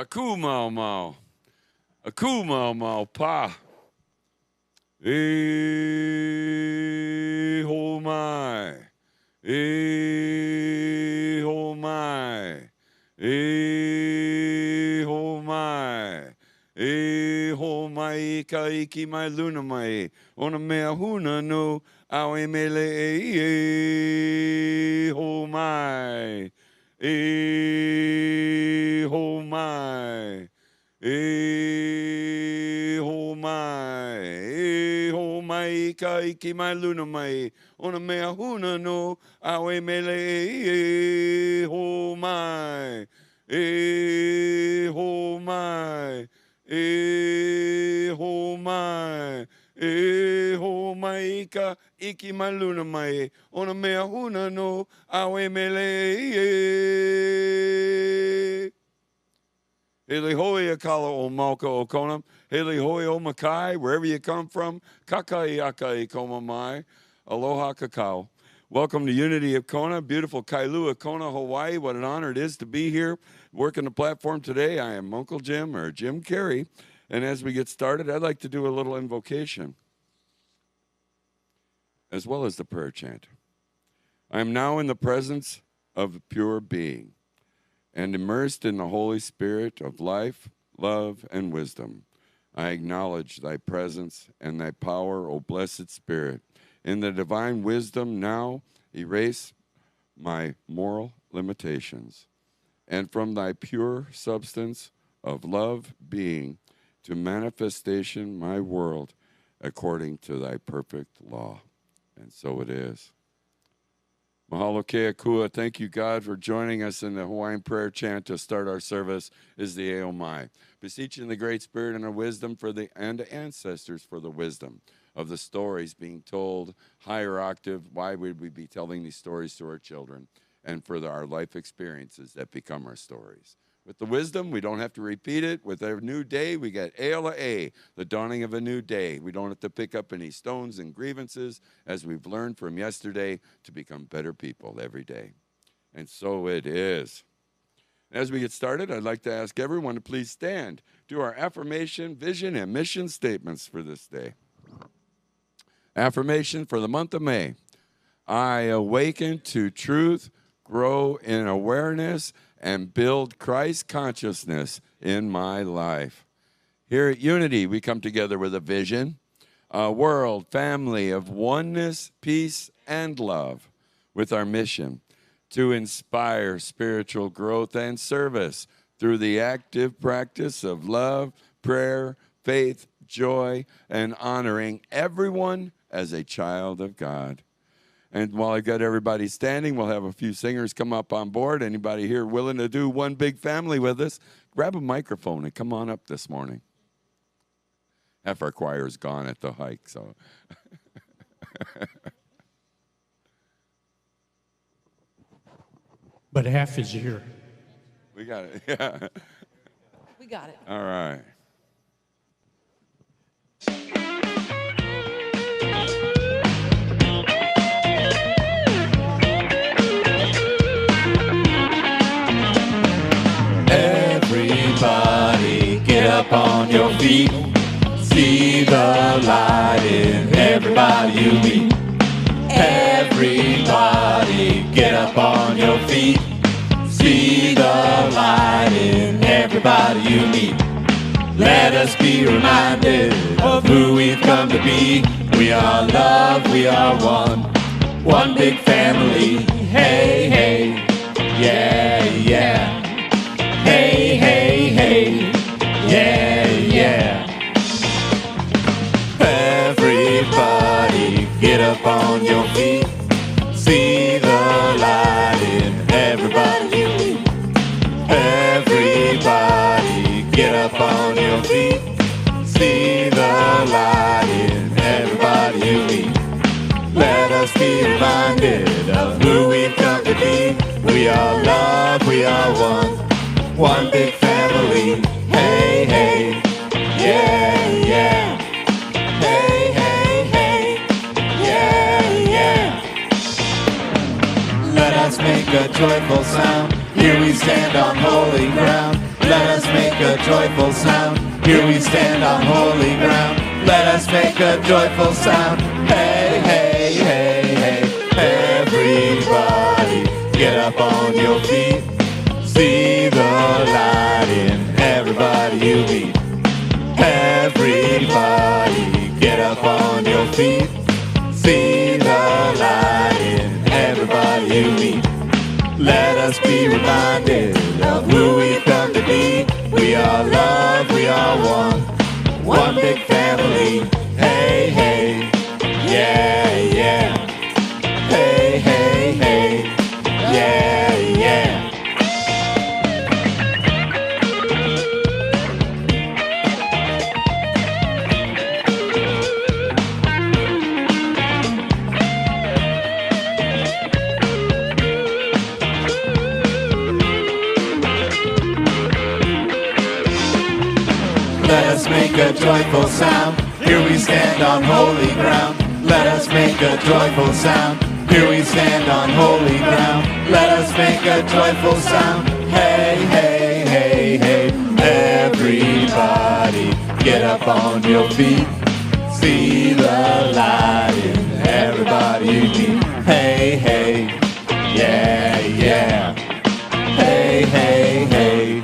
Aku mau mau. Aku mau mau pa. E ho mai. E ho mai. E ho mai. E ho mai ka iki mai luna mai. Ona mea huna no. Awe mele e ho mai. E ho mai. E ho mai. E ho mai ka iki mai luna mai. Ona mea huna no. Awe mele e ho mai. E ho mai. E ho mai. E ho mai ka iki mai luna mai. Ona mea huna no. Awe mele e. Hele hoi akala o Malka o Kona. Hele hoi o Makai, wherever you come from. Kakai akai koma mai. Aloha kakao. Welcome to Unity of Kona, beautiful Kailua, Kona, Hawaii. What an honor it is to be here working the platform today. I am Uncle Jim, or Jim Carey. And as we get started, I'd like to do a little invocation, as well as the prayer chant. I am now in the presence of pure being, and immersed in the Holy Spirit of life, love, and wisdom. I acknowledge thy presence and thy power, O blessed Spirit. In the divine wisdom now erase my moral limitations, and from thy pure substance of love being to manifestation my world according to thy perfect law. And so it is. Mahalo kea kua. Thank you, God, for joining us in the Hawaiian prayer chant to start our service is the Eomai. Beseeching the Great Spirit and the wisdom and ancestors for the wisdom of the stories being told, higher octave. Why would we be telling these stories to our children? And for our life experiences that become our stories. With the wisdom, we don't have to repeat it. With a new day, we got Eola A, the dawning of a new day. We don't have to pick up any stones and grievances, as we've learned from yesterday, to become better people every day. And so it is. As we get started, I'd like to ask everyone to please stand. Do our affirmation, vision, and mission statements for this day. Affirmation for the month of May. I awaken to truth, grow in awareness, and build Christ consciousness in my life. Here at Unity, we come together with a vision, a world, family of oneness, peace, and love, with our mission to inspire spiritual growth and service through the active practice of love, prayer, faith, joy, and honoring everyone as a child of God. And while I got everybody standing, we'll have a few singers come up on board. Anybody here willing to do one big family with us, grab a microphone and come on up this morning. Half our choir is gone at the hike, so. But half is here. We got it, yeah. We got it. All right. Everybody get up on your feet. See the light in everybody you meet. Everybody get up on your feet. See the light in everybody you meet. Let us be reminded of who we've come to be. We are love, we are one. One big family. Hey, hey, yeah, yeah. Hey, hey, hey, yeah, yeah. Everybody get up on your feet. See the light in everybody you meet. Everybody get up on your feet. See the light in everybody you meet. Let us be reminded of who we've come to be. We are love, we are one. One big family, hey, hey, yeah, yeah. Hey, hey, hey, yeah, yeah. Let us make a joyful sound. Here we stand on holy ground. Let us make a joyful sound. Here we stand on holy ground. Let us make a joyful sound. Hey, hey, hey, hey. Everybody, get up on your feet. See the light in everybody you meet. Everybody, get up on your feet. See the light in everybody you meet. Let us be reminded of who we've come to be. We are love, we are one big family. Hey, hey, yeah, yeah. Hey, hey, hey, yeah, yeah. Let us make a joyful sound. Here we stand on holy ground. Let us make a joyful sound. Here we stand on holy ground. Let us make a joyful sound. Hey, hey, hey, hey. Everybody, get up on your feet. See the light in everybody you meet. Hey, hey, yeah, yeah. Hey, hey, hey,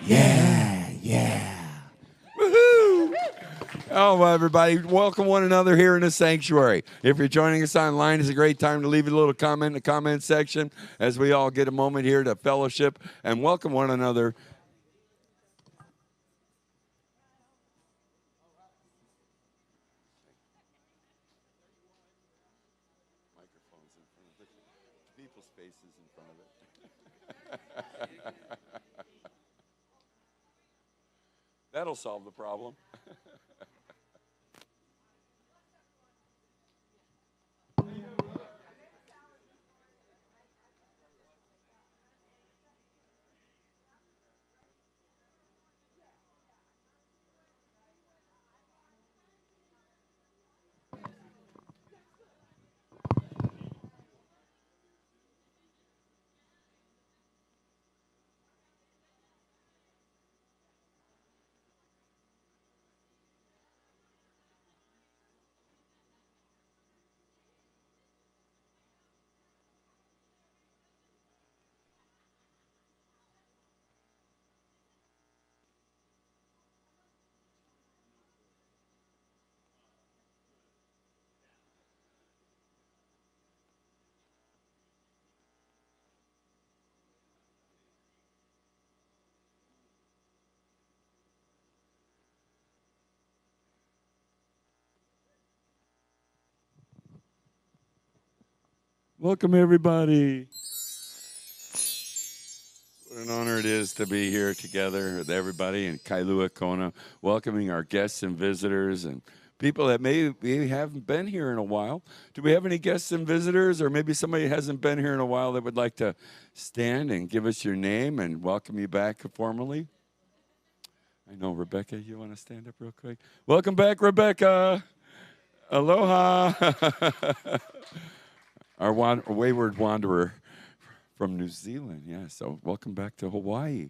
yeah, yeah. Woohoo! Oh, well, everybody, welcome one another here in the sanctuary. If you're joining us online, it's a great time to leave a little comment in the comment section as we all get a moment here to fellowship and welcome one another. Microphones in front of it. People's faces in front of it. That'll solve the problem. Welcome, everybody. What an honor it is to be here together with everybody in Kailua Kona, welcoming our guests and visitors and people that maybe haven't been here in a while. Do we have any guests and visitors, or maybe somebody hasn't been here in a while that would like to stand and give us your name and welcome you back formally? I know, Rebecca, you want to stand up real quick? Welcome back, Rebecca. Aloha. Our wayward wanderer from New Zealand. Yeah, so welcome back to Hawaii.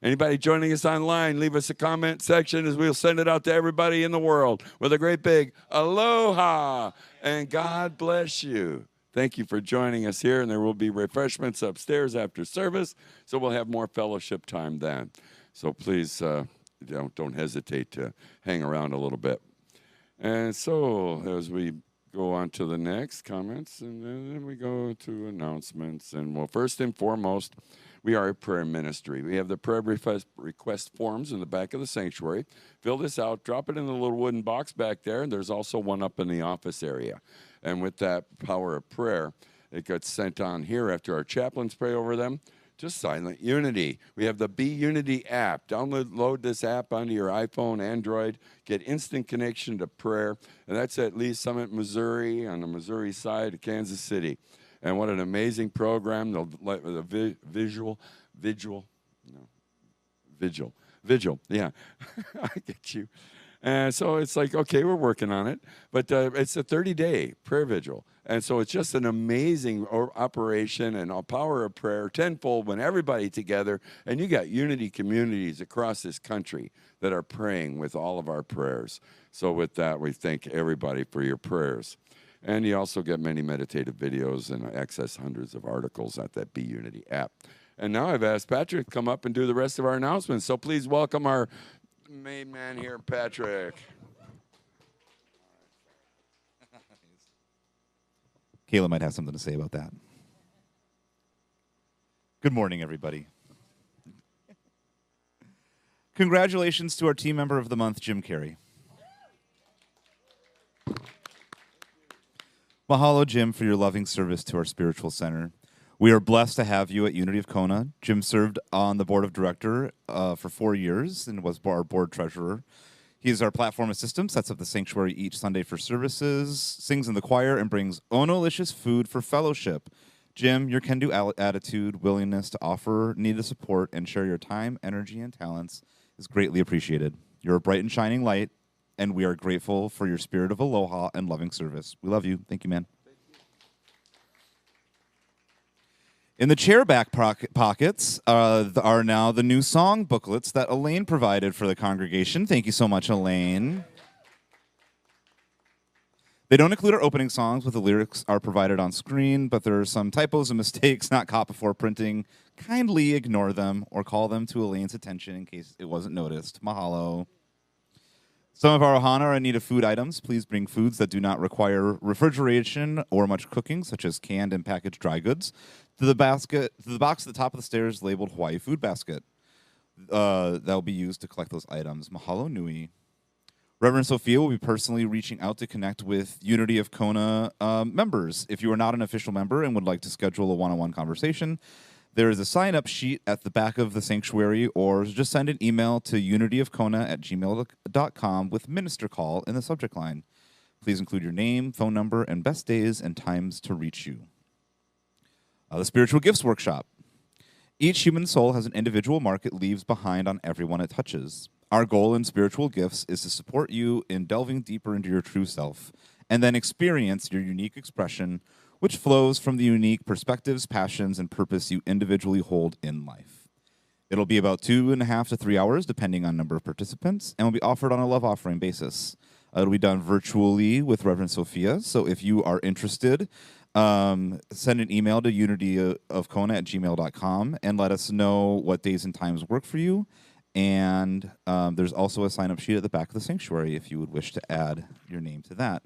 Anybody joining us online, leave us a comment section as we'll send it out to everybody in the world with a great big aloha and God bless you. Thank you for joining us here, and there will be refreshments upstairs after service, so we'll have more fellowship time then. So please don't hesitate to hang around a little bit. And so as we go on to the next comments, and then we go to announcements. And well, first and foremost, we are a prayer ministry. We have the prayer request forms in the back of the sanctuary. Fill this out, drop it in the little wooden box back there, and there's also one up in the office area. And with that power of prayer, it gets sent on here after our chaplains pray over them. Just silent unity. We have the Be Unity app. Download this app onto your iPhone, Android. Get instant connection to prayer. And that's at Lee Summit, Missouri, on the Missouri side of Kansas City. And what an amazing program. The vigil. Yeah, I get you. And so it's like, okay, we're working on it. But it's a 30-day prayer vigil. And so it's just an amazing operation and a power of prayer, tenfold when everybody together. And you got unity communities across this country that are praying with all of our prayers. So with that, we thank everybody for your prayers. And you also get many meditative videos and access hundreds of articles at that Be Unity app. And now I've asked Patrick to come up and do the rest of our announcements. So please welcome our main man here, Patrick. Kayla might have something to say about that. Good morning, everybody. Congratulations to our team member of the month, Jim Carey. Mahalo, Jim, for your loving service to our spiritual center. We are blessed to have you at Unity of Kona. Jim served on the board of director for 4 years and was our board treasurer. He is our platform assistant, sets up the sanctuary each Sunday for services, sings in the choir, and brings Onolicious food for fellowship. Jim, your can-do attitude, willingness to offer needed support, and share your time, energy, and talents is greatly appreciated. You're a bright and shining light, and we are grateful for your spirit of aloha and loving service. We love you. Thank you, man. In the chair back pockets are now the new song booklets that Elaine provided for the congregation. Thank you so much, Elaine. They don't include our opening songs, but the lyrics are provided on screen, but there are some typos and mistakes not caught before printing. Kindly ignore them or call them to Elaine's attention in case it wasn't noticed. Mahalo. Some of our ohana are in need of food items. Please bring foods that do not require refrigeration or much cooking, such as canned and packaged dry goods, to the box at the top of the stairs labeled Hawaii Food Basket. That will be used to collect those items. Mahalo nui. Reverend Sophia will be personally reaching out to connect with Unity of Kona members. If you are not an official member and would like to schedule a one-on-one conversation, there is a sign-up sheet at the back of the sanctuary, or just send an email to unityofkona@gmail.com with minister call in the subject line. Please include your name, phone number, and best days and times to reach you. The Spiritual Gifts Workshop. Each human soul has an individual mark it leaves behind on everyone it touches. Our goal in Spiritual Gifts is to support you in delving deeper into your true self, and then experience your unique expression, which flows from the unique perspectives, passions, and purpose you individually hold in life. It'll be about 2.5 to 3 hours, depending on number of participants, and will be offered on a love offering basis. It'll be done virtually with Reverend Sophia, so if you are interested, send an email to unityofkona@gmail.com and let us know what days and times work for you. And there's also a sign-up sheet at the back of the sanctuary if you would wish to add your name to that.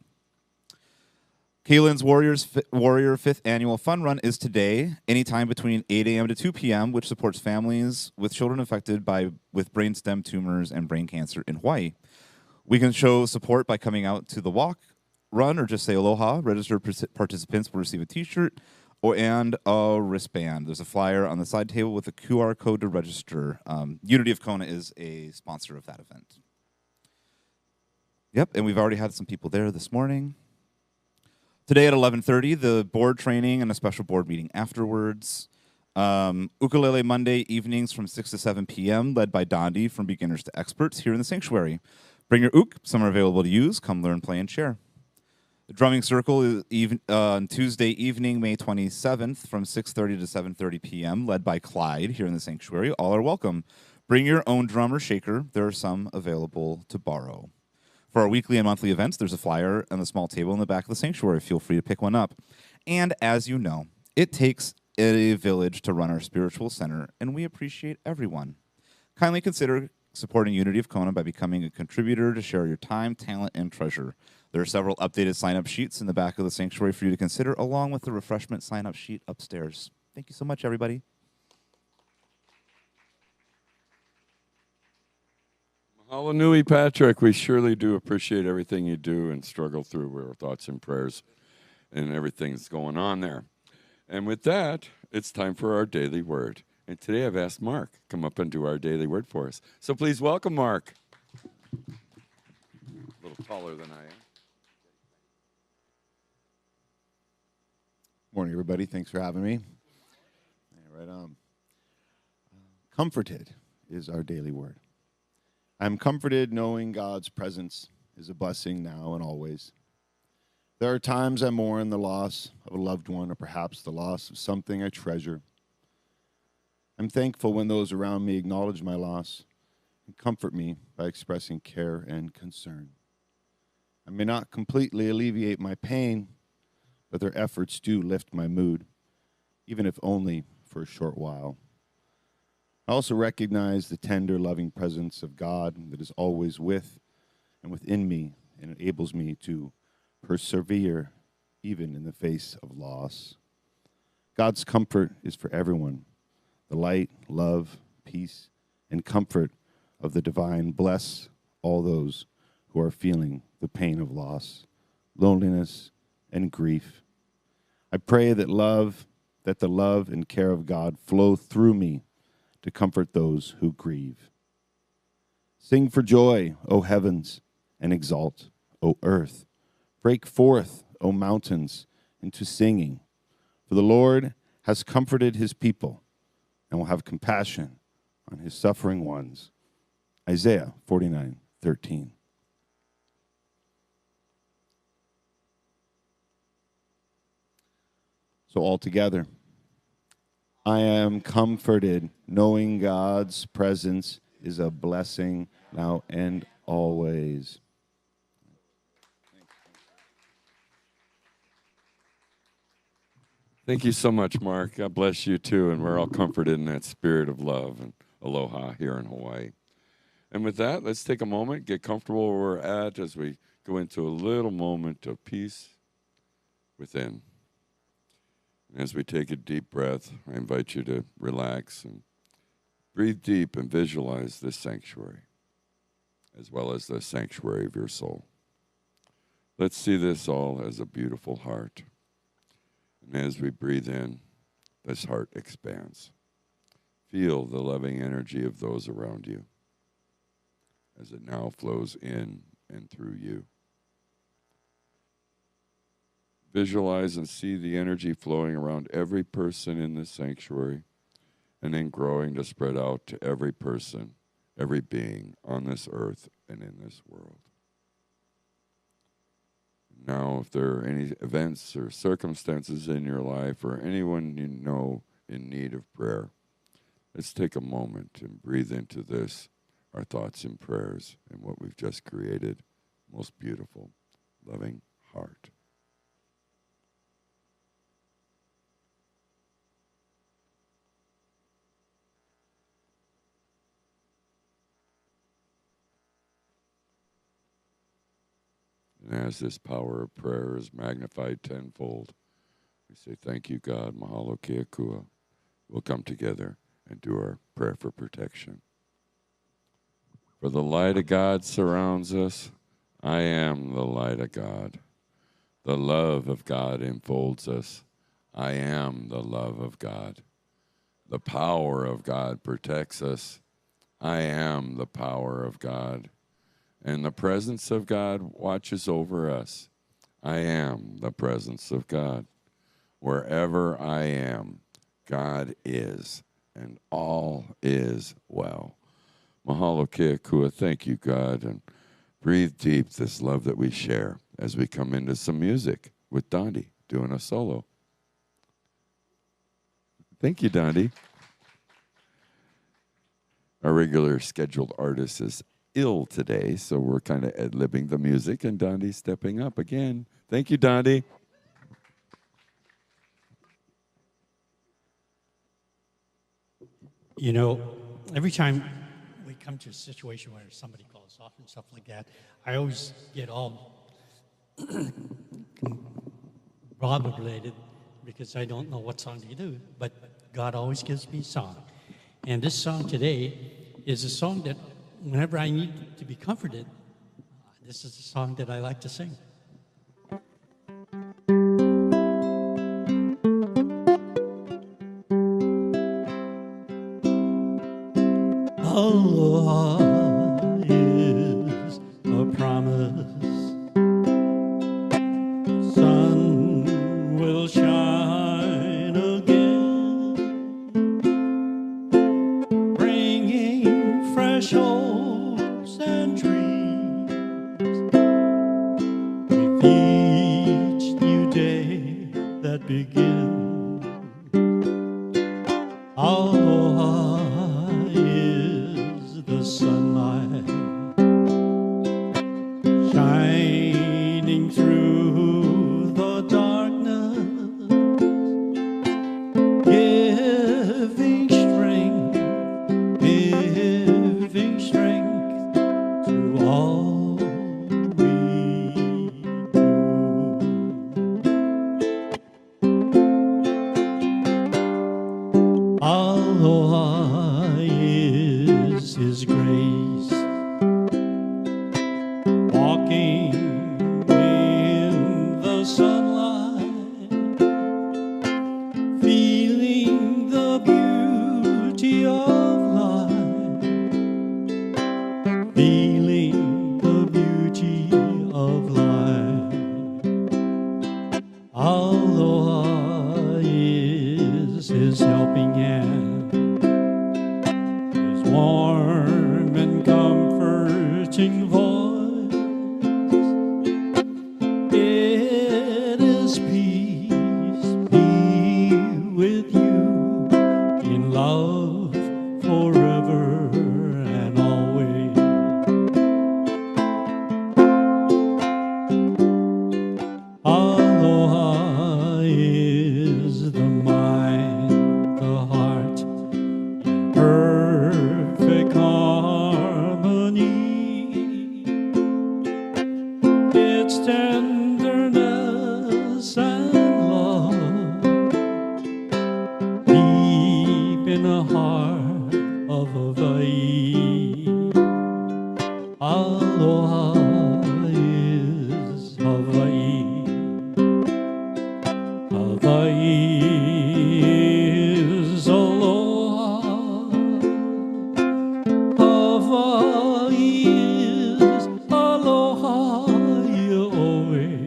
Kaylin's Warrior 5th Annual Fun Run is today, anytime between 8 a.m. to 2 p.m., which supports families with children affected with brainstem tumors and brain cancer in Hawaii. We can show support by coming out to the walk, run, or just say aloha. Registered participants will receive a T-shirt and a wristband. There's a flyer on the side table with a QR code to register. Unity of Kona is a sponsor of that event. Yep, and we've already had some people there this morning. Today at 11:30, the board training and a special board meeting afterwards. Ukulele Monday evenings from 6 to 7 p.m., led by Dondi from Beginners to Experts here in the sanctuary. Bring your uk. Some are available to use. Come learn, play, and share. The drumming circle is on Tuesday evening, May 27th, from 6:30 to 7:30 p.m., led by Clyde here in the sanctuary. All are welcome. Bring your own drum or shaker. There are some available to borrow. For our weekly and monthly events, there's a flyer on the small table in the back of the sanctuary. Feel free to pick one up. And as you know, it takes a village to run our spiritual center, and we appreciate everyone. Kindly consider supporting Unity of Kona by becoming a contributor to share your time, talent, and treasure. There are several updated sign-up sheets in the back of the sanctuary for you to consider, along with the refreshment sign-up sheet upstairs. Thank you so much, everybody. Mahalo nui, Patrick. We surely do appreciate everything you do and struggle through our thoughts and prayers and everything that's going on there. And with that, it's time for our daily word. And today I've asked Mark to come up and do our daily word for us. So please welcome Mark. A little taller than I am. Morning, everybody. Thanks for having me. Yeah, right on. Comforted is our daily word. I'm comforted knowing God's presence is a blessing now and always. There are times I mourn the loss of a loved one or perhaps the loss of something I treasure. I'm thankful when those around me acknowledge my loss and comfort me by expressing care and concern. I may not completely alleviate my pain, but their efforts do lift my mood, even if only for a short while. I also recognize the tender, loving presence of God that is always with and within me and enables me to persevere even in the face of loss. God's comfort is for everyone. The light, love, peace, and comfort of the divine bless all those who are feeling the pain of loss, loneliness, and grief. I pray that the love and care of God flow through me to comfort those who grieve. Sing for joy, O heavens, and exalt, O earth. Break forth, O mountains, into singing. For the Lord has comforted his people and will have compassion on his suffering ones. Isaiah 49:13. So all together, I am comforted knowing God's presence is a blessing now and always. Thank you so much, Mark. God bless you too. And we're all comforted in that spirit of love and aloha here in Hawaii. And with that, let's take a moment, get comfortable where we're at as we go into a little moment of peace within. And as we take a deep breath, I invite you to relax and breathe deep and visualize this sanctuary, as well as the sanctuary of your soul. Let's see this all as a beautiful heart. And as we breathe in, this heart expands. Feel the loving energy of those around you as it now flows in and through you. Visualize and see the energy flowing around every person in this sanctuary and then growing to spread out to every person, every being on this earth and in this world. Now, if there are any events or circumstances in your life or anyone you know in need of prayer, let's take a moment and breathe into this, our thoughts and prayers, and what we've just created. Most beautiful, loving heart. And as this power of prayer is magnified tenfold, we say, thank you, God, mahalo ke akua. We'll come together and do our prayer for protection. For the light of God surrounds us. I am the light of God. The love of God enfolds us. I am the love of God. The power of God protects us. I am the power of God. And the presence of God watches over us. I am the presence of God. Wherever I am, God is, and all is well. Mahalo ke akua. Thank you, God, and breathe deep this love that we share as we come into some music with Dondi doing a solo. Thank you, Dondi. Our regular scheduled artist is ill today, so we're kind of ad-libbing the music, and Dondi's stepping up again. Thank you, Dondi. You know, every time we come to a situation where somebody calls off and stuff like that, I always get all bobbleheaded because I don't know what song to do, but God always gives me a song. And this song today is a song that whenever I need to be comforted, this is the song that I like to sing. Aloha is a promise. Sun will shine again, bringing fresh hopes begin. Aloha is the sunlight shining through the darkness, giving strength to all we do. Aloha is His grace, walking in the sunlight, feeling the beauty of life, feeling the beauty of life. Aloha is His helping hand, His warm and comforting voice. It is peace be with you in love forever and always. Aloha is the mind, the heart, in perfect harmony. Its tenderness and love deep in the heart of Hawaii. Aloha is Hawaii. Hawaii is aloha. Hawaii is aloha, Yahweh.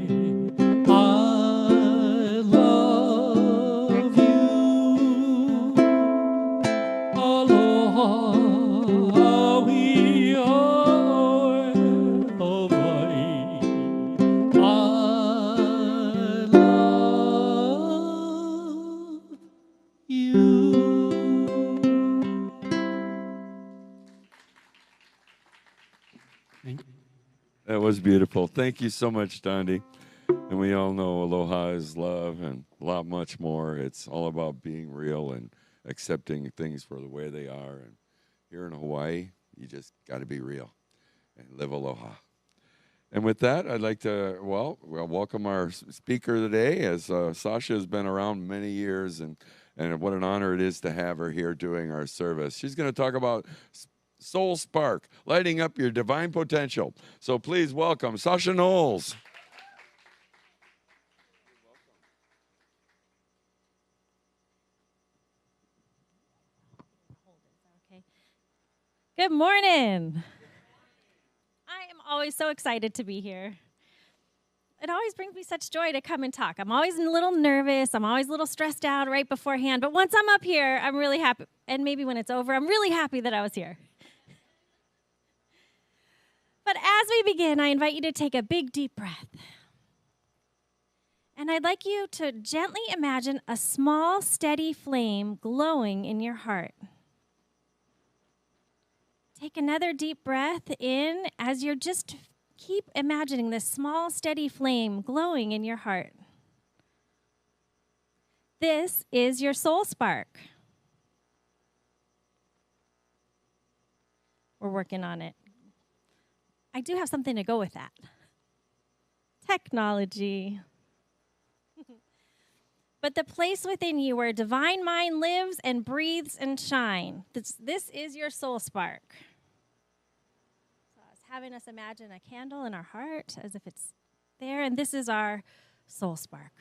I love you. Aloha, Hawaii, Yahweh, Hawaii. I love you. Thank you. That was beautiful. Thank you so much, Dondi. And we all know aloha is love and a lot much more. It's all about being real and accepting things for the way they are. And here in Hawaii, you just got to be real and live aloha. And with that, I'd like to, welcome our speaker today, as Sasha has been around many years, and what an honor it is to have her here doing our service. She's going to talk about Soul Spark, lighting up your divine potential. So please welcome Sasha Knowles. Okay. Good morning. I am always so excited to be here. It always brings me such joy to come and talk. I'm always a little nervous. I'm always a little stressed out right beforehand. But once I'm up here, I'm really happy. And maybe when it's over, I'm really happy that I was here. But as we begin, I invite you to take a big, deep breath. And I'd like you to gently imagine a small, steady flame glowing in your heart. Take another deep breath in as you're just keep imagining this small, steady flame glowing in your heart. This is your soul spark. We're working on it. I do have something to go with that. Technology. But the place within you where divine mind lives and breathes and shines. This is your soul spark. So I was having us imagine a candle in our heart as if it's there, and this is our soul spark.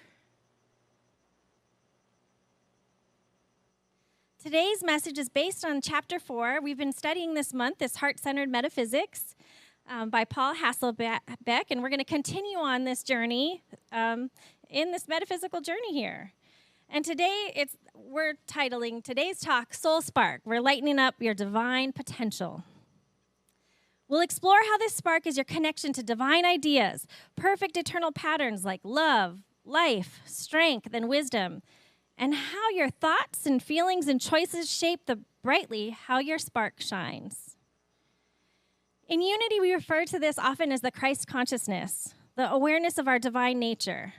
Today's message is based on chapter 4. We've been studying this month, this heart-centered metaphysics by Paul Hasselbeck, and we're going to continue on this journey in this metaphysical journey here. And today, we're titling today's talk, Soul Spark. We're lightening up your divine potential. We'll explore how this spark is your connection to divine ideas, perfect eternal patterns like love, life, strength, and wisdom, and how your thoughts and feelings and choices shape brightly how your spark shines. In unity, we refer to this often as the Christ consciousness, the awareness of our divine nature.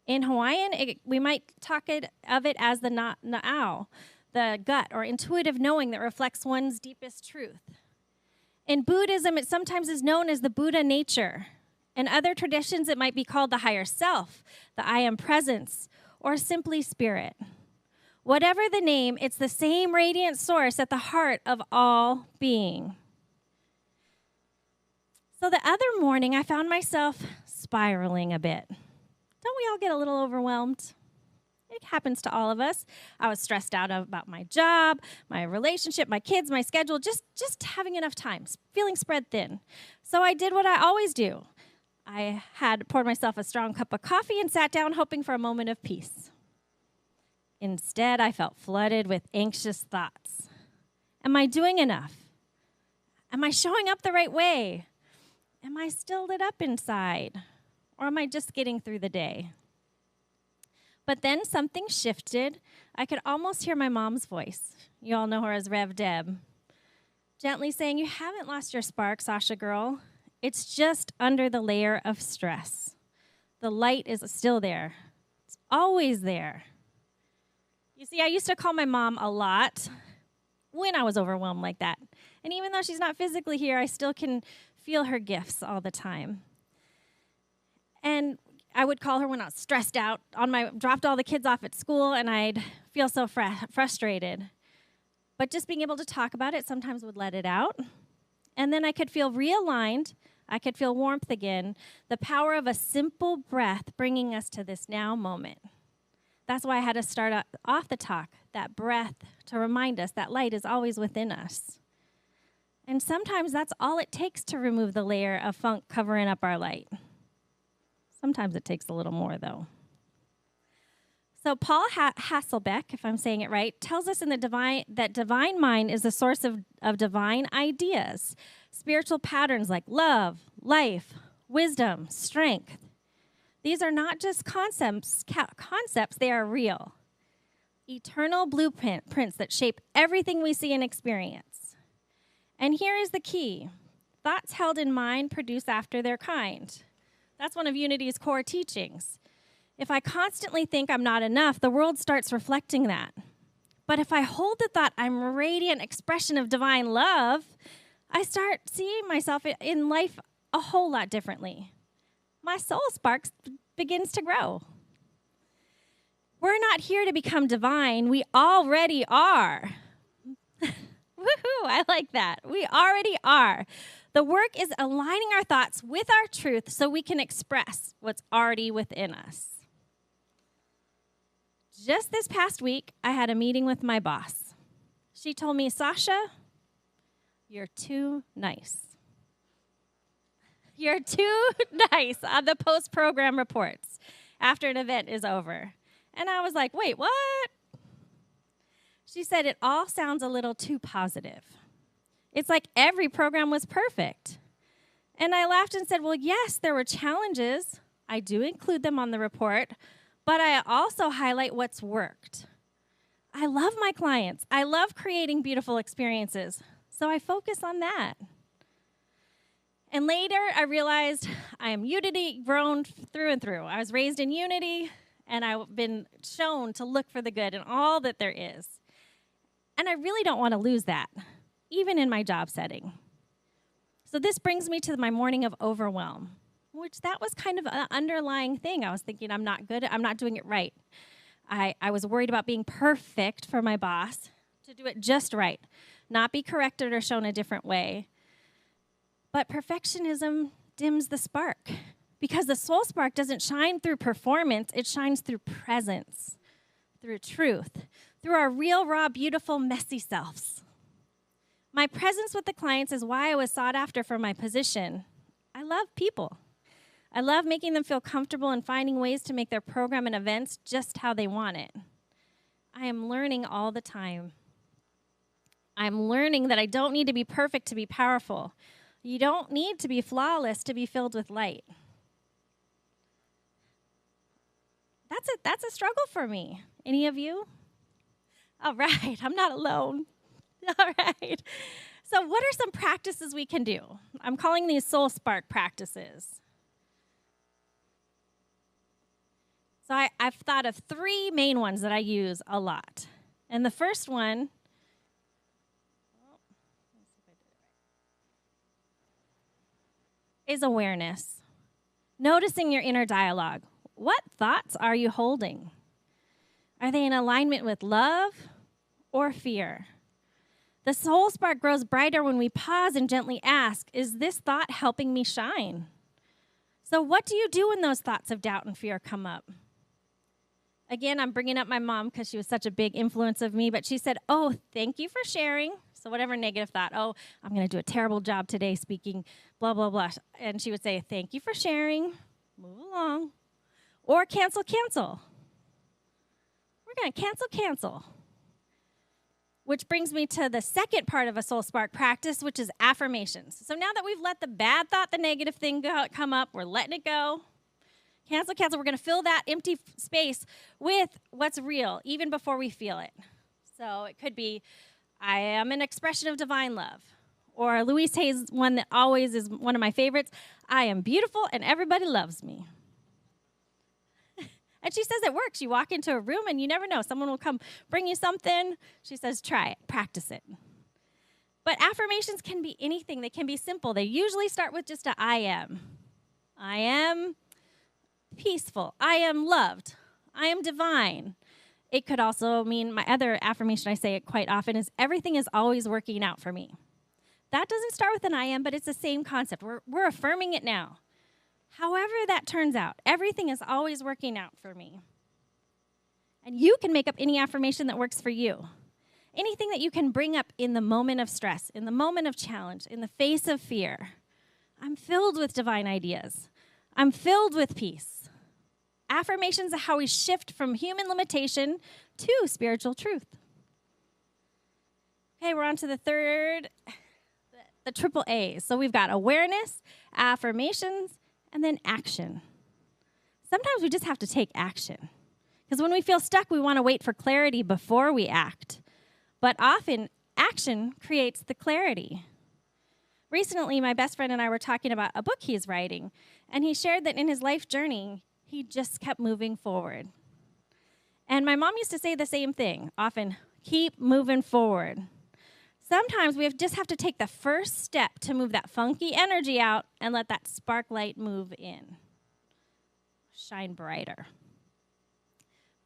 In Hawaiian, we might talk of it as the na'au, the gut or intuitive knowing that reflects one's deepest truth. In Buddhism, it sometimes is known as the Buddha nature. In other traditions, it might be called the higher self, the I am presence, or simply spirit. Whatever the name, it's the same radiant source at the heart of all being. So the other morning, I found myself spiraling a bit. Don't we all get a little overwhelmed? It happens to all of us. I was stressed out about my job, my relationship, my kids, my schedule, just having enough time, feeling spread thin. So I did what I always do. I had poured myself a strong cup of coffee and sat down hoping for a moment of peace. Instead, I felt flooded with anxious thoughts. Am I doing enough? Am I showing up the right way? Am I still lit up inside? Or am I just getting through the day? But then something shifted. I could almost hear my mom's voice. You all know her as Rev Deb. Gently saying, you haven't lost your spark, Sasha girl. It's just under the layer of stress. The light is still there. It's always there. You see, I used to call my mom a lot when I was overwhelmed like that. And even though she's not physically here, I still can feel her gifts all the time. And I would call her when I was stressed out, dropped all the kids off at school, and I'd feel so frustrated. But just being able to talk about it sometimes would let it out. And then I could feel realigned. I could feel warmth again. The power of a simple breath bringing us to this now moment. That's why I had to start off the talk, that breath, to remind us that light is always within us. And sometimes that's all it takes to remove the layer of funk covering up our light. Sometimes it takes a little more, though. So Paul Hasselbeck, if I'm saying it right, tells us in that divine mind is the source of divine ideas, spiritual patterns like love, life, wisdom, strength. These are not just concepts, they are real. Eternal blueprints that shape everything we see and experience. And here is the key. Thoughts held in mind produce after their kind. That's one of Unity's core teachings. If I constantly think I'm not enough, the world starts reflecting that. But if I hold the thought I'm a radiant expression of divine love, I start seeing myself in life a whole lot differently. My soul spark begins to grow. We're not here to become divine. We already are. Woohoo, I like that. We already are. The work is aligning our thoughts with our truth so we can express what's already within us. Just this past week, I had a meeting with my boss. She told me, Sasha, you're too nice. You're too nice on the post-program reports after an event is over. And I was like, wait, what? She said, it all sounds a little too positive. It's like every program was perfect. And I laughed and said, well, yes, there were challenges. I do include them on the report, but I also highlight what's worked. I love my clients. I love creating beautiful experiences, so I focus on that. And later, I realized I am unity grown through and through. I was raised in unity, and I've been shown to look for the good in all that there is. And I really don't want to lose that, even in my job setting. So this brings me to my morning of overwhelm, which that was kind of an underlying thing. I was thinking, I'm not good, I'm not doing it right. I was worried about being perfect for my boss, to do it just right, not be corrected or shown a different way. But perfectionism dims the spark, because the soul spark doesn't shine through performance, it shines through presence, through truth, through our real, raw, beautiful, messy selves. My presence with the clients is why I was sought after for my position. I love people. I love making them feel comfortable and finding ways to make their program and events just how they want it. I am learning all the time. I'm learning that I don't need to be perfect to be powerful. You don't need to be flawless to be filled with light. That's a struggle for me. Any of you? All right, I'm not alone. All right. So what are some practices we can do? I'm calling these soul spark practices. So I've thought of 3 main ones that I use a lot. And the first one, is awareness. Noticing your inner dialogue. What thoughts are you holding? Are they in alignment with love or fear? The soul spark grows brighter when we pause and gently ask, is this thought helping me shine? So what do you do when those thoughts of doubt and fear come up? Again, I'm bringing up my mom because she was such a big influence of me, but she said, oh, thank you for sharing. So whatever negative thought, oh, I'm going to do a terrible job today speaking, blah, blah, blah. And she would say, thank you for sharing. Move along. Or cancel, cancel. We're going to cancel. Which brings me to the second part of a soul spark practice, which is affirmations. So now that we've let the bad thought, the negative thing come up, we're letting it go. Cancel. We're going to fill that empty space with what's real, even before we feel it. So it could be, I am an expression of divine love. Or Louise Hay's one that always is one of my favorites, I am beautiful and everybody loves me. And she says it works. You walk into a room and you never know. Someone will come bring you something. She says, try it, practice it. But affirmations can be anything. They can be simple. They usually start with just a I am. I am peaceful. I am loved. I am divine. It could also mean, my other affirmation I say it quite often is, everything is always working out for me. That doesn't start with an I am, but it's the same concept. We're affirming it now. However that turns out, everything is always working out for me. And you can make up any affirmation that works for you. Anything that you can bring up in the moment of stress, in the moment of challenge, in the face of fear. I'm filled with divine ideas. I'm filled with peace. Affirmations are how we shift from human limitation to spiritual truth. Okay, we're on to the third, the triple A's. So we've got awareness, affirmations, and then action. Sometimes we just have to take action. Because when we feel stuck, we want to wait for clarity before we act. But often, action creates the clarity. Recently, my best friend and I were talking about a book he's writing, and he shared that in his life journey, he just kept moving forward. And my mom used to say the same thing, often, keep moving forward. Sometimes we just have to take the first step to move that funky energy out and let that spark light move in. Shine brighter.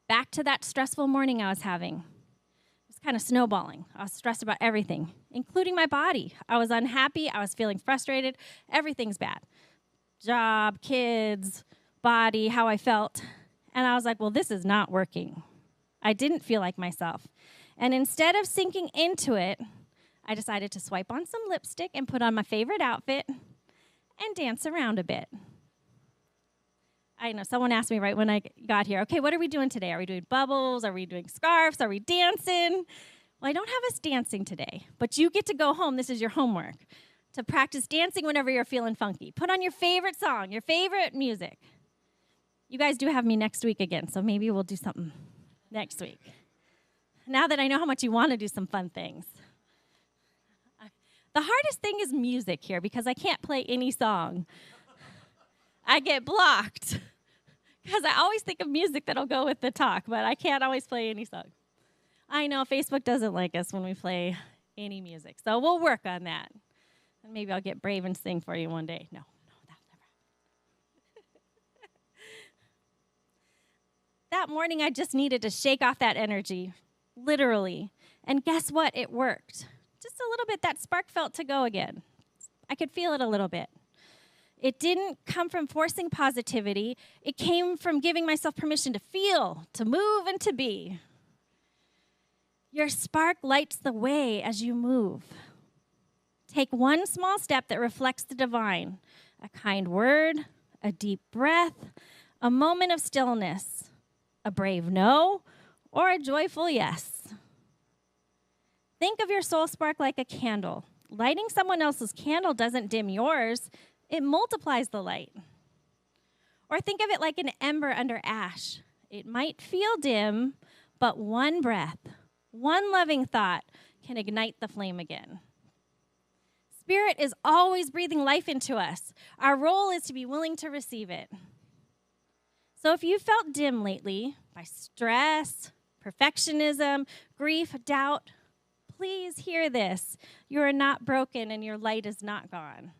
Back to that stressful morning I was having. It was kind of snowballing. I was stressed about everything, including my body. I was unhappy. I was feeling frustrated. Everything's bad. Job, kids, body, how I felt. And I was like, well, this is not working. I didn't feel like myself. And instead of sinking into it, I decided to swipe on some lipstick and put on my favorite outfit and dance around a bit. I know, someone asked me right when I got here, okay, what are we doing today? Are we doing bubbles? Are we doing scarves? Are we dancing? Well, I don't have us dancing today, but you get to go home. This is your homework, to practice dancing whenever you're feeling funky. Put on your favorite song, your favorite music. You guys do have me next week again, so maybe we'll do something next week. Now that I know how much you want to do some fun things. The hardest thing is music here because I can't play any song. I get blocked because I always think of music that'll go with the talk, but I can't always play any song. I know Facebook doesn't like us when we play any music, so we'll work on that. And maybe I'll get brave and sing for you one day. No, that'll never happen. That morning, I just needed to shake off that energy, literally. And guess what? It worked. Just a little bit, that spark felt to go again. I could feel it a little bit. It didn't come from forcing positivity. It came from giving myself permission to feel, to move, and to be. Your spark lights the way as you move. Take one small step that reflects the divine. A kind word, a deep breath, a moment of stillness, a brave no, or a joyful yes. Think of your soul spark like a candle. Lighting someone else's candle doesn't dim yours. It multiplies the light. Or think of it like an ember under ash. It might feel dim, but one breath, one loving thought can ignite the flame again. Spirit is always breathing life into us. Our role is to be willing to receive it. So if you felt dim lately by stress, perfectionism, grief, doubt, please hear this. You are not broken and your light is not gone.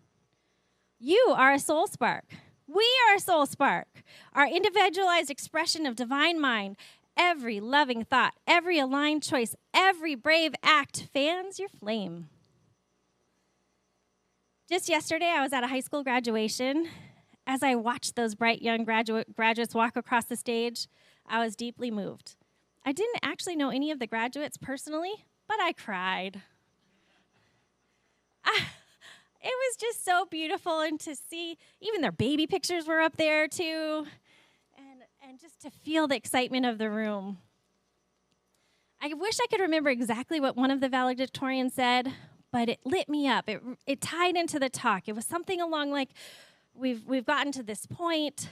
You are a soul spark. We are a soul spark. Our individualized expression of divine mind, every loving thought, every aligned choice, every brave act fans your flame. Just yesterday, I was at a high school graduation. As I watched those bright young graduates walk across the stage, I was deeply moved. I didn't actually know any of the graduates personally, but I cried. It was just so beautiful, and to see, even their baby pictures were up there too, and just to feel the excitement of the room. I wish I could remember exactly what one of the valedictorians said, but it lit me up. It tied into the talk. It was something along like, we've gotten to this point,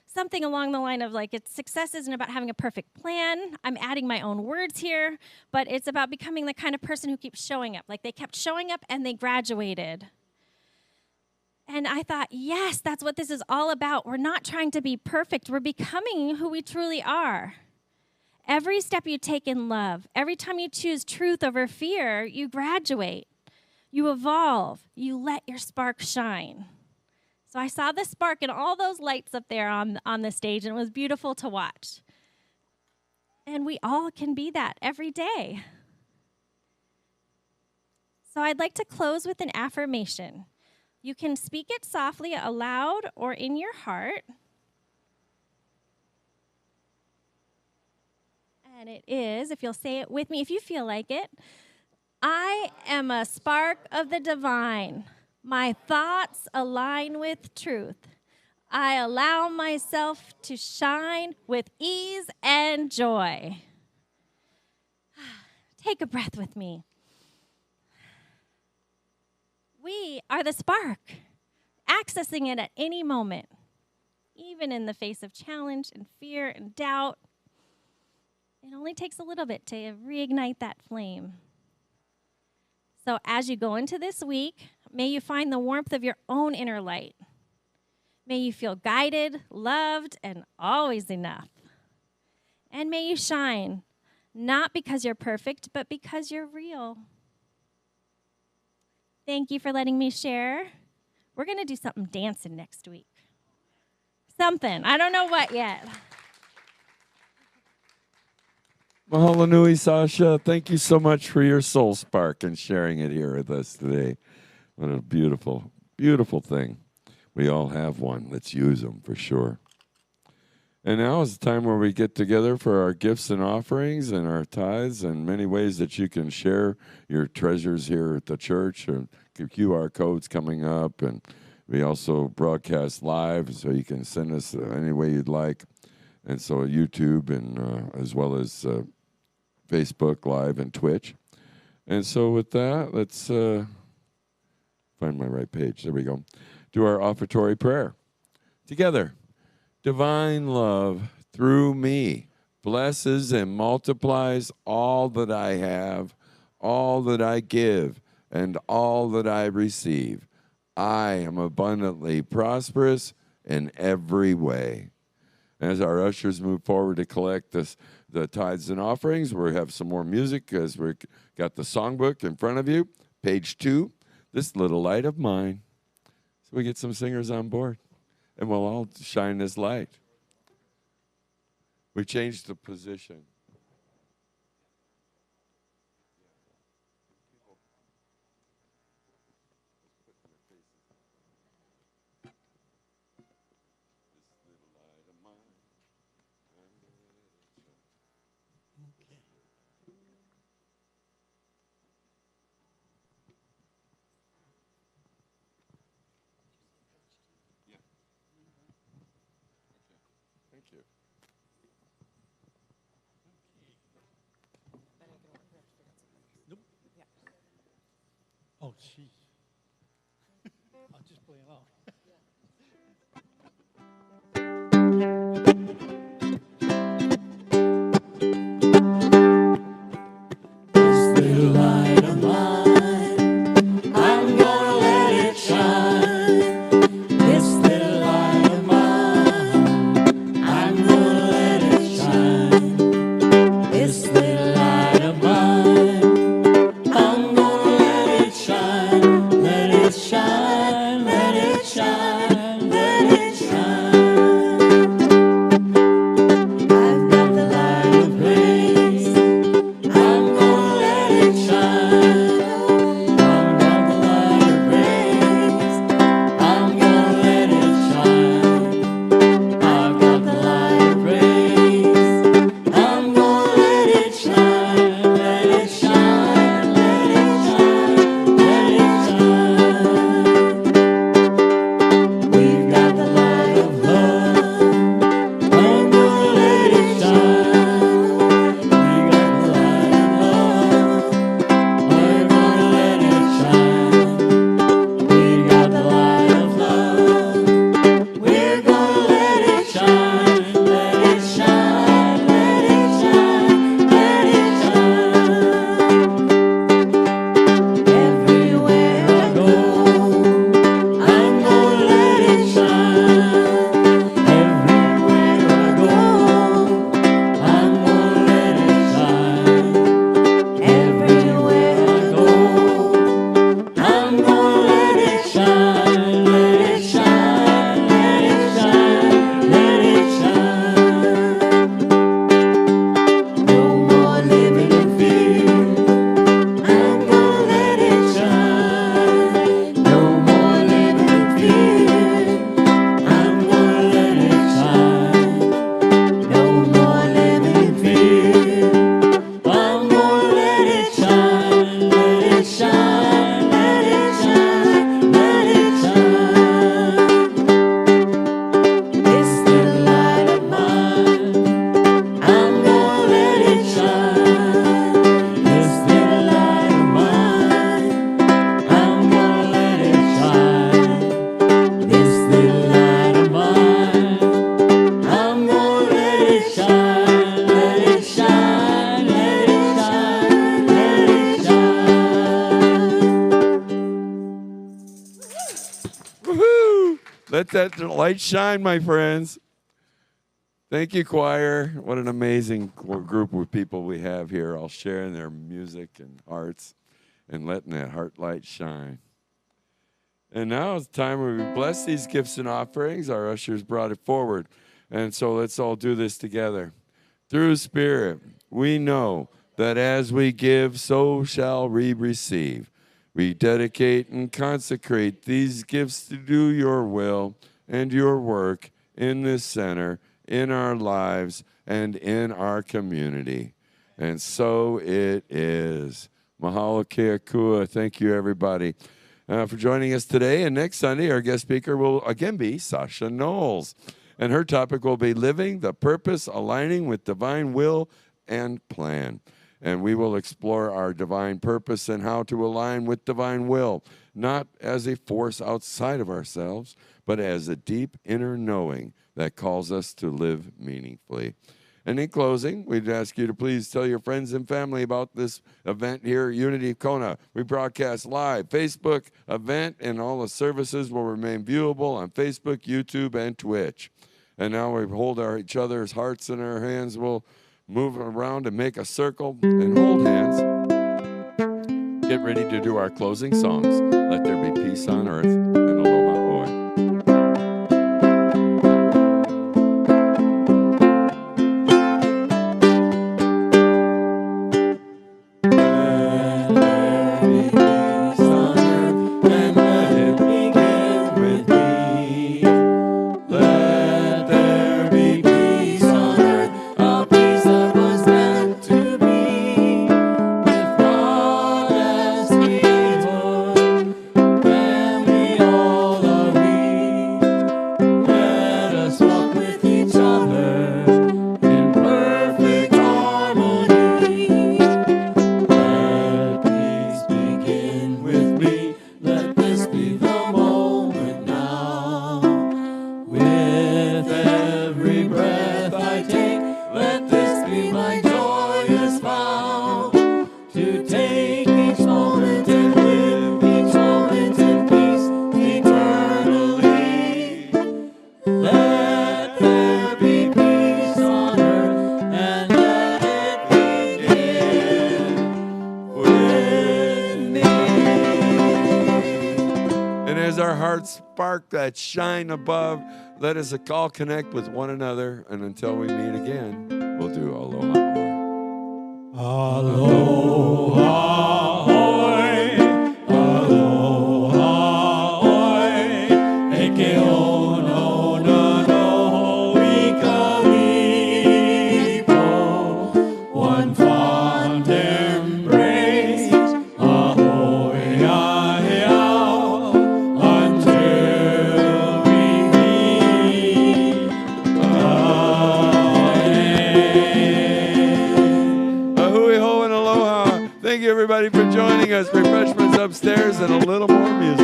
something along the line of like, success isn't about having a perfect plan. I'm adding my own words here, but it's about becoming the kind of person who keeps showing up. Like they kept showing up and they graduated. And I thought, yes, that's what this is all about. We're not trying to be perfect. We're becoming who we truly are. Every step you take in love, every time you choose truth over fear, you graduate. You evolve. You let your spark shine. So I saw the spark and all those lights up there on the stage, and it was beautiful to watch. And we all can be that every day. So I'd like to close with an affirmation. You can speak it softly aloud or in your heart. And it is, if you'll say it with me, if you feel like it, I am a spark of the divine. My thoughts align with truth. I allow myself to shine with ease and joy. Take a breath with me. We are the spark, accessing it at any moment, even in the face of challenge and fear and doubt. It only takes a little bit to reignite that flame. So as you go into this week, may you find the warmth of your own inner light. May you feel guided, loved, and always enough. And may you shine, not because you're perfect, but because you're real. Thank you for letting me share. We're going to do something dancing next week. Something. I don't know what yet. Mahalo nui, Sasha. Thank you so much for your soul spark and sharing it here with us today. What a beautiful, beautiful thing. We all have one. Let's use them for sure. And now is the time where we get together for our gifts and offerings and our tithes and many ways that you can share your treasures here at the church. And QR codes coming up. And we also broadcast live, so you can send us any way you'd like. And so YouTube and as well as Facebook Live and Twitch. And so with that, let's find my right page. There we go. Do our offertory prayer. Together. Divine love through me blesses and multiplies all that I have, all that I give, and all that I receive. I am abundantly prosperous in every way. As our ushers move forward to collect the tithes and offerings, we have some more music as we've got the songbook in front of you, page 2, This Little Light of Mine. So we get some singers on board, and we'll all shine this light. We changed the position. Oh, geez. I'll just play along. Let that light shine, my friends. Thank you, choir. What an amazing group of people we have here, all sharing their music and hearts and letting that heart light shine. And now it's time where we bless these gifts and offerings. Our ushers brought it forward. And so let's all do this together. Through Spirit, we know that as we give, so shall we receive. We dedicate and consecrate these gifts to do your will and your work in this center, in our lives, and in our community. And so it is. Mahalo ke akua. Thank you, everybody, for joining us today. And next Sunday, our guest speaker will again be Sasha Knowles. And her topic will be Living the Purpose, Aligning with Divine Will and Plan. And we will explore our divine purpose and how to align with divine will, not as a force outside of ourselves, but as a deep inner knowing that calls us to live meaningfully. And in closing, we'd ask you to please tell your friends and family about this event here at Unity Kona. We broadcast live, Facebook event, and all the services will remain viewable on Facebook, YouTube, and Twitch. And now we hold each other's hearts in our hands. We'll move around and make a circle and hold hands. Get ready to do our closing songs. Let there be peace on earth and aloha oi. That shine above. Let us all connect with one another, and until we meet again, we'll do aloha oi. Aloha oi, aloha oi, eke ono na no ikalipo, one fond embrace, ahoy aheo, until we meet again. Ahui ho and aloha. Thank you, everybody, for joining us. Refreshments upstairs and a little more music.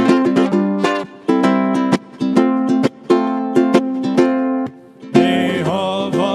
Aloha,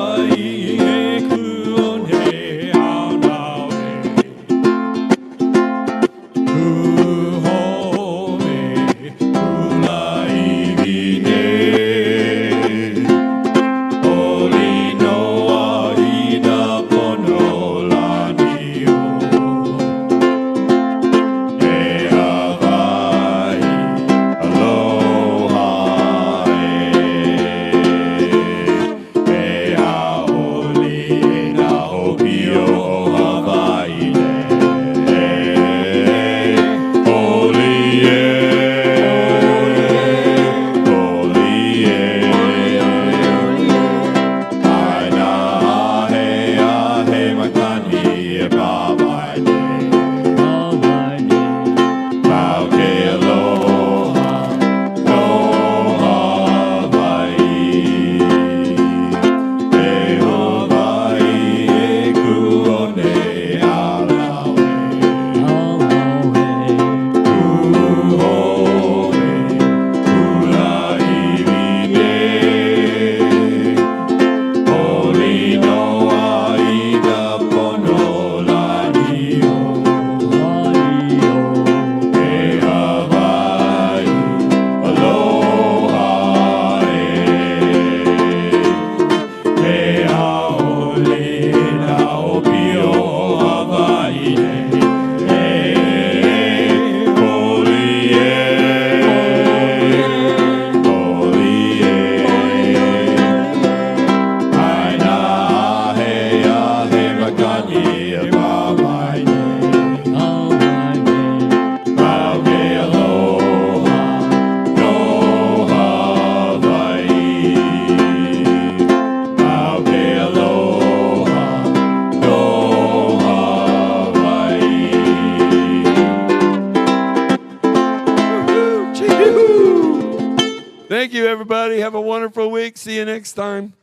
Thank you, everybody. Have a wonderful week. See you next time.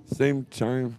Same time.